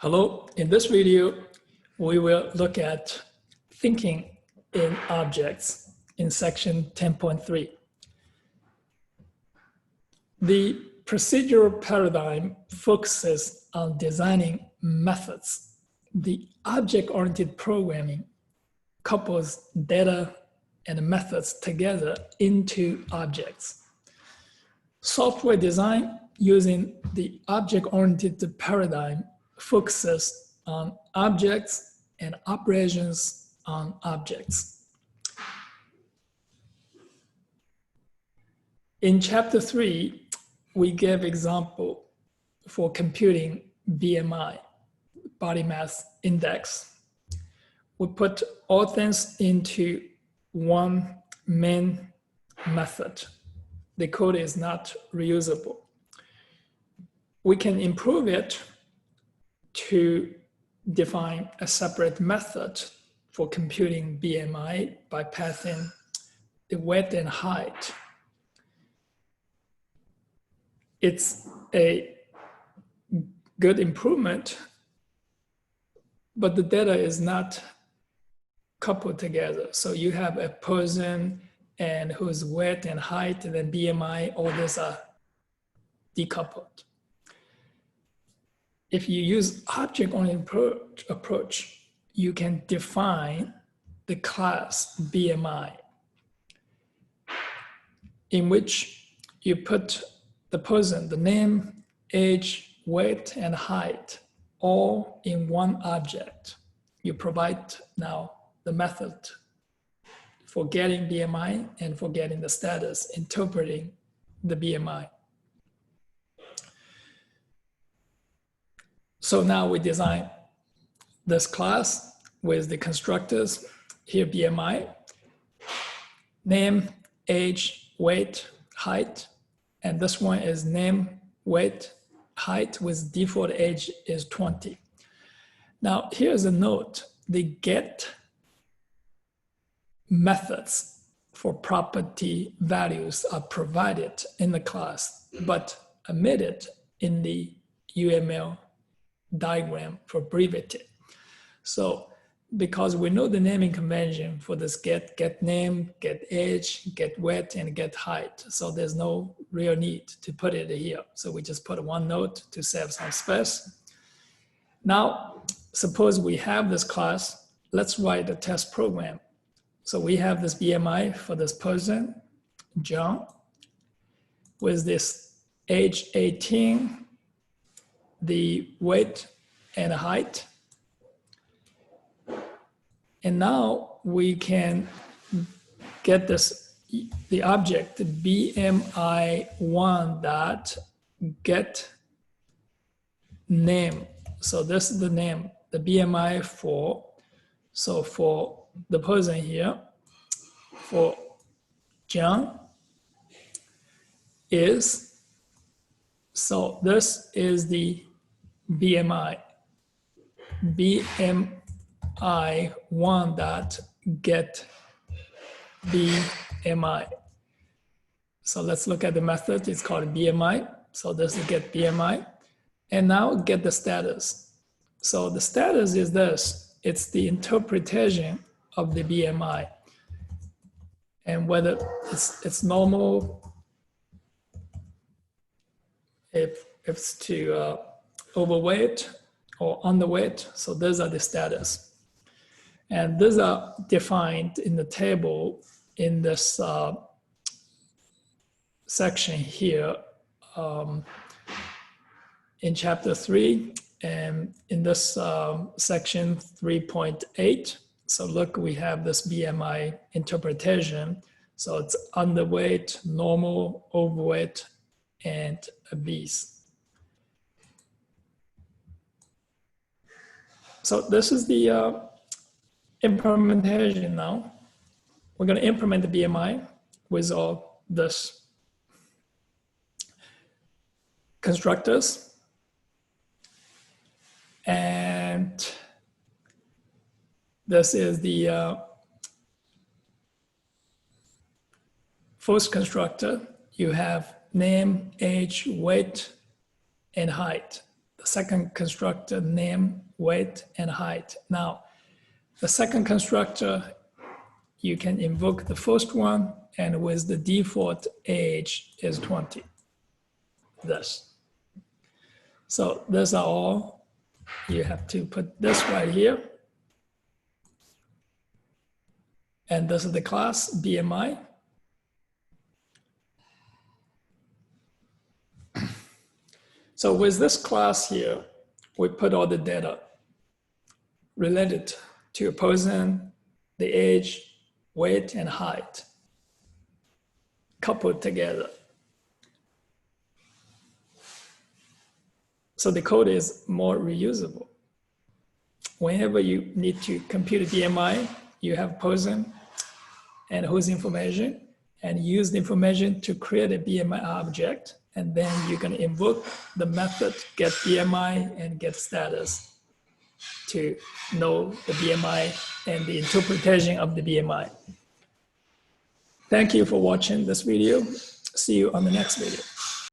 Hello, in this video, we will look at thinking in objects in section 10.3. The procedural paradigm focuses on designing methods. The object-oriented programming couples data and methods together into objects. Software design using the object-oriented paradigm focuses on objects and operations on objects. In chapter 3, we gave example for computing BMI, body mass index. We put all things into one main method. The code is not reusable. We can improve it to define a separate method for computing BMI by passing the width and height. It's a good improvement, but the data is not coupled together. So you have a person and whose width and height and then BMI, all these are decoupled. If you use object-oriented approach, you can define the class BMI, in which you put the person, the name, age, weight, and height, all in one object. You provide now the method for getting BMI and for getting the status, interpreting the BMI. So now we design this class with the constructors, here BMI, name, age, weight, height, and this one is name, weight, height with default age is 20. Now here's a note, the get methods for property values are provided in the class, but omitted in the UML diagram for brevity. So because we know the naming convention for this get name, get age, get weight, and get height. So there's no real need to put it here. So we just put one note to save some space. Now, suppose we have this class, let's write a test program. So we have this BMI for this person, John, with this age 18, the weight and height. And now we can get this, the object BMI1 dot get name. So this is the name, the BMI for, so for the person here, for John is, so this is the BMI, BMI1 dot get BMI. So let's look at the method, it's called BMI. So this is get BMI. And now get the status. So the status is this, it's the interpretation of the BMI. And whether it's normal, if it's to overweight or underweight, so those are the status. And these are defined in the table in this section here in chapter 3 and in this section 3.8. So look, we have this BMI interpretation. So it's underweight, normal, overweight, and obese. So this is the implementation now. We're going to implement the BMI with all this constructors. And this is the first constructor. You have name, age, weight, and height. the second constructor name, weight, and height. Now, the second constructor, you can invoke the first one, and with the default age is 20. This. So these are all. You have to put this right here. And this is the class, BMI. So with this class here, we put all the data related to a person, the age, weight, and height, coupled together. So the code is more reusable. Whenever you need to compute BMI, you have person and whose information, and use the information to create a BMI object. And then you can invoke the method get BMI and get status to know the BMI and the interpretation of the BMI. Thank you for watching this video. See you on the next video.